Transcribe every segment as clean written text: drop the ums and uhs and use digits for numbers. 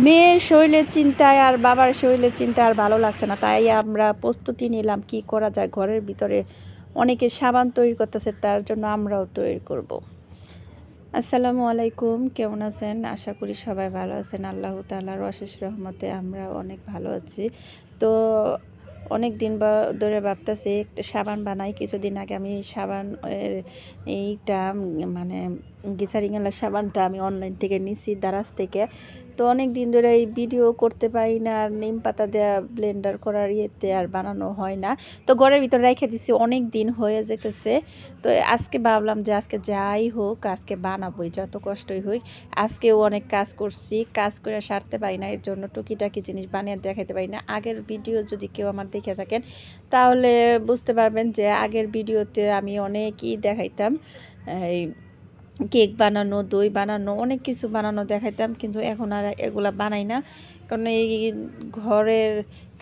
মেয়ের শরীরের চিন্তায় আর বাবার শরীরের চিন্তায় আর ভালো লাগছে না, তাই আমরা প্রস্তুতি নিলাম কি করা যায়। ঘরের ভিতরে অনেকে সাবান তৈরি করতেছে, তার জন্য আমরাও তৈরি করব। আসসালামু আলাইকুম, কেমন আছেন? আশা করি সবাই ভালো আছেন। আল্লাহ তাআলার অশেষ রহমতে আমরা অনেক ভালো আছি। তো অনেক দিন ধরে ভাবতেছি একটা সাবান বানাই। কিছুদিন আগে আমি সাবান এইটা মানে গিসারিঙালা সাবানটা আমি অনলাইন থেকে নিছি, দারাজ থেকে। তো অনেক দিন ধরে এই ভিডিও করতে পারি না, আর নিম পাতা দেওয়া ব্লেন্ডার করার ইয়েতে আর বানানো হয় না। তো ঘরের ভিতরে রেখে দিছি, অনেক দিন হয়ে যেতেছে। তো আজকে ভাবলাম যে আজকে যাই হোক আজকে বানাবোই, যত কষ্টই হোক। আজকেও অনেক কাজ করছি, কাজ করে সারতে পারি না, এর জন্য টুকিটাকি জিনিস বানিয়ে দেখাতে পারি না। আগের ভিডিও যদি কেউ আমার দেখে থাকেন তাহলে বুঝতে পারবেন যে আগের ভিডিওতে আমি অনেকই দেখাইতাম, এই কেক বানানো, দই বানানো, অনেক কিছু বানানো দেখাইতাম, কিন্তু এখন আর এগুলা বানাই না। কারণ এই ঘরের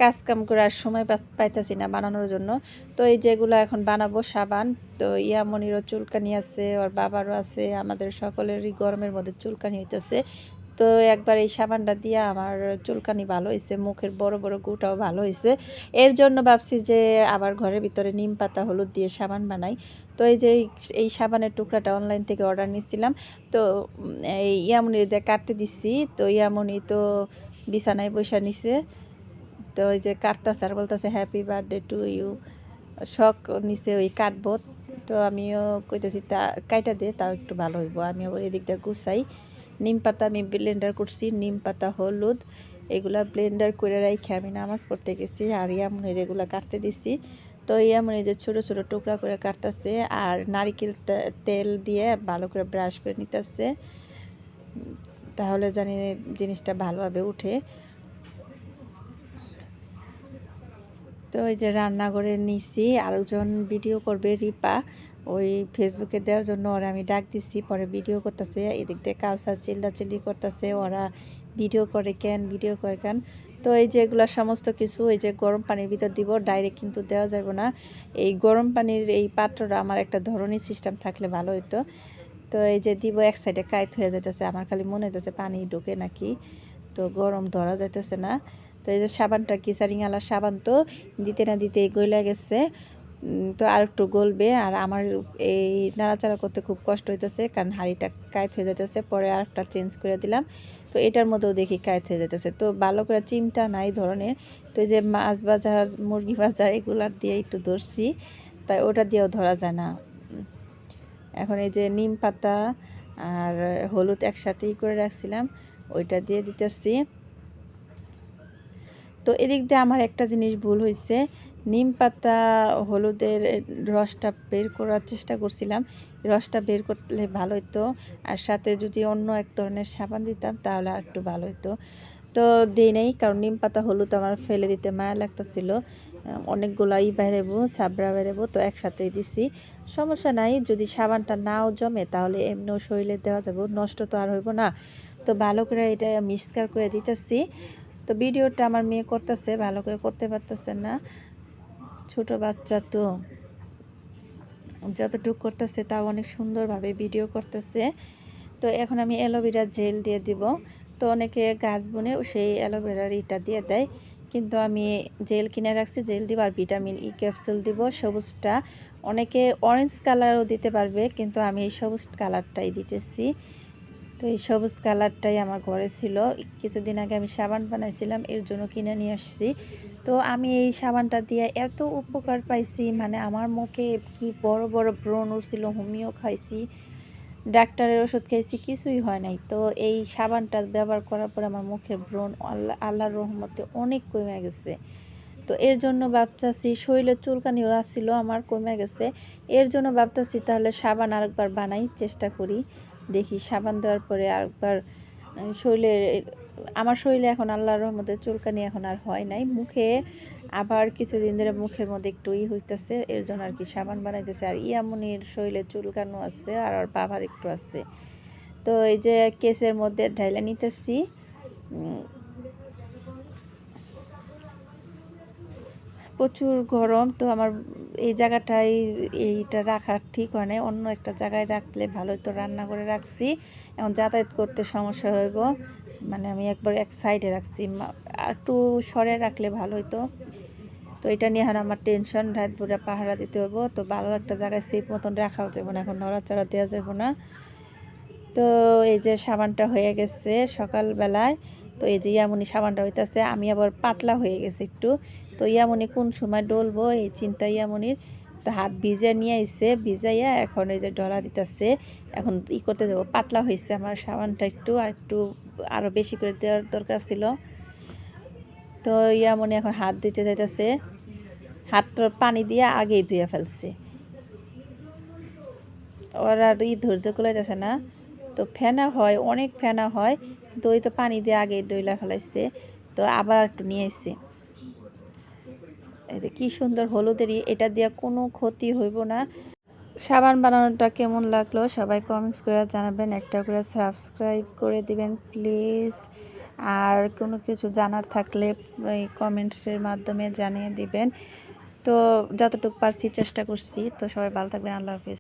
কাজকাম করে আর সময় পাইতেছি না বানানোর জন্য। তো এই যেগুলো এখন বানাবো সাবান, তো ইয়ামনিরও চুলকানি আছে, ওর বাবারও আছে, আমাদের সকলেরই গরমের মধ্যে চুলকানি হইতেছে। তো একবার এই সাবানটা দিয়ে আমার চুলকানি ভালো হয়েছে, মুখের বড় বড় গুটাও ভালো হয়েছে। এর জন্য ভাবছি যে আবার ঘরের ভিতরে নিম পাতা হলুদ দিয়ে সাবান বানাই। তো এই যে এই সাবানের টুকরাটা অনলাইন থেকে অর্ডার নিয়েছিলাম। তো এই ইয়ামনি দিয়ে কাটতে দিচ্ছি, তো ইয়ামনি তো বিছানায় বসে নিছে। তো ওই যে কাটতাছে আর বলতেছে হ্যাপি বার্থডে টু ইউ, শখ নিচে ওই কাটবো। তো আমিও কইতেছি তা কাইটা দে, তাও একটু ভালো হইব। আমি আবার এদিক দিয়ে গুছাই। নিম পাতা আমি ব্লেন্ডার করছি, নিম পাতা হলুদ এগুলা ব্লেন্ডার করে রাখি আমি নামাজ পড়তে গেছি। আর ইয়ামনির এগুলা কাটতে দিছি। তো ইয়ামনি যে ছোটো ছোটো টুকরা করে কাটতেছে, আর নারিকেল তেল দিয়ে ভালো করে ব্রাশ করে নিতেছে, তাহলে জানি জিনিসটা ভালোভাবে উঠে। তো এই যে রান্নাঘরে নিছি, আরেকজন ভিডিও করবে রিপা, ওই ফেসবুকে দেওয়ার জন্য ওরা আমি ডাক দিচ্ছি, পরে ভিডিও করতেছে। এদিক দিয়ে কাউসার চিল্লাচিল্লি করতেছে, ওরা ভিডিও করে কেন। তো এই যে এগুলো সমস্ত কিছু এই যে গরম পানির ভিতর দিব, ডাইরেক্ট কিন্তু দেওয়া যাবে না। এই গরম পানির এই পাত্রটা আমার একটা ধরনের সিস্টেম থাকলে ভালো হতো। তো এই যে দিব, এক সাইডে কাইত হয়ে যেতেছে, আমার খালি মনে হইতেছে পানি ঢুকে নাকি, তো গরম ধরা যাইতেছে না। তো এই যে সাবানটা কিসারিংওয়ালা সাবান, তো দিতে না দিতে গলে গেছে। তো আর একটু গলবে, আর আমার এই নাড়াচাড়া করতে খুব কষ্ট হইতেছে, কারণ হাঁড়িটা কাইত হয়ে যাইতেছে। পরে আর একটা চেঞ্জ করে দিলাম, তো এটার মধ্যেও দেখি কাইত হয়ে যাইতেছে। তো ভালো করে চিমটা নাই ধরনের। তো এই যে মাছ বাজার, মুরগি বাজার এগুলার দিয়ে একটু ধরছি, তাই ওটা দিয়েও ধরা যায় না। এখন এই যে নিম পাতা আর হলুদ একসাথেই করে রাখছিলাম, ওইটা দিয়ে দিতেছি। তো এদিক দিয়ে আমার একটা জিনিস ভুল হয়েছে, নিম পাতা হলুদের রসটা বের করার চেষ্টা করছিলাম, রসটা বের করলে ভালো হতো। আর সাথে যদি অন্য এক ধরনের সাবান দিতাম তাহলে আর একটু ভালো হতো। তো দিই নেই, কারণ নিম পাতা হলুদ আমার ফেলে দিতে মায়া লাগতেছিল। অনেকগুলাই বেরোবো, সাবরা বেরোবো, তো একসাথেই দিছি। সমস্যা নাই, যদি সাবানটা নাও জমে তাহলে এমনিও শরীরে দেওয়া যাবে, নষ্ট তো আর হইব না। তো ভালো করে এটা মিক্সচার করে দিতেছি। তো ভিডিওটা আমার মেয়ে করতেছে, ভালো করে করতে পারতেছে না, ছোট বাচ্চা তো যতটুকু করতেছে তাও অনেক সুন্দরভাবে ভিডিও করতেছে। তো এখন আমি অ্যালোভেরা জেল দিয়ে দিব। তো অনেকে গাছ বুনে সেই অ্যালোভেরার ইটা দিয়ে দেয়, কিন্তু আমি জেল কিনে রাখছি, জেল দিব আর ভিটামিন ই ক্যাপসুল দিব সবুজটা। অনেকে অরেঞ্জ কালারও দিতে পারবে, কিন্তু আমি এই সবুজ কালারটাই দিতেছি। তো এই সবুজ কালারটাই আমার ঘরে ছিল। কিছুদিন আগে আমি সাবান বানাইছিলাম, এর জন্য কিনে নিয়ে আসছি। তো আমি এই সাবানটা দিয়ে এত উপকার পাইছি, মানে আমার মুখে কি বড় বড় ব্রণ উঠছিল, হোমিও খাইছি, ডাক্তারের ওষুধ খাইছি, কিছুই হয় নাই। তো এই সাবানটা ব্যবহার করার পর আমার মুখের ব্রণ আল্লাহর রহমতে অনেক কমে গেছে। তো এর জন্য ভাবতেছি, শরীরের চুলকানিও আসছিল আমার, কমে গেছে। এর জন্য ভাবতেছি তাহলে সাবান আরেকবার বানাই, চেষ্টা করি, দেখি সাবান দেওয়ার পরে আরেকবার শরীরে, আমার শরীরে এখন আল্লাহর রহমতে চুলকানি এখন আর হয় নাই। মুখে আবার কিছুদিন ধরে মুখের মধ্যে একটু হইতেছে, এর জন্য আর কি সাবান বানাইতেছে। আর ইয়ামনির শরীরে চুলকানো আছে, আর ওর বাবার একটু আছে। তো এই যে কেসের মধ্যে ঢাইলা নিতেছি। প্রচুর গরম, তো আমার এই জায়গাটায় এইটা রাখা ঠিক হয় না, অন্য একটা জায়গায় রাখলে ভালো হতো। রান্না করে রাখছি, এখন যাতায়াত করতে সমস্যা হইব, মানে আমি একবার এক সাইডে রাখছি, একটু সরে রাখলে ভালো হতো। তো এটা নিয়ে এখন আমার টেনশন, রাত ভরে পাহারা দিতে হবো। তো ভালো একটা জায়গায় সেফ মতন রাখাও যাবে না, এখন নড়াচড়া দেওয়া যাবে না। তো এই যে সাবানটা হয়ে গেছে সকালবেলায়। তো এই যে ইয়ামনি সাবানটা হইতেছে, আমি আবার পাতলা হয়ে গেছে একটু। তো ইয়ামনি কোন সময় ডলবো এই চিন্তা ইয়ামনির। তো হাত ভিজে নিয়ে আইসে, ভিজাইয়া এখন এই যে ডলা দিতেছে। এখন করতে যাবো, পাতলা হয়েছে আমার সাবানটা একটু, আর একটু আরও বেশি করে দেওয়ার দরকার ছিল। তো ইয়ামনি এখন হাত ধুইতে যাইতেছে, হাতটা পানি দিয়ে আগেই ধুয়ে ফেলছে। ওরা আর ধৈর্য কুলাইতেছে না। তো ফেনা হয়, অনেক ফেনা হয়, কিন্তু ওই তো পানি দিয়ে আগে দইলা ফেলাইছে। তো আবার একটু নিয়ে এসছে। এই যে কি সুন্দর হলুদেরই, এটা দিয়ে কোনো ক্ষতি হইব না। সাবান বানানোটা কেমন লাগলো সবাই কমেন্টস করে জানাবেন, একটা করে সাবস্ক্রাইব করে দিবেন প্লিজ। আর কোনো কিছু জানার থাকলে এই কমেন্টসের মাধ্যমে জানিয়ে দিবেন। তো যতটুকু পারছি চেষ্টা করছি। তো সবাই ভালো থাকবেন, আল্লাহ হাফিজ।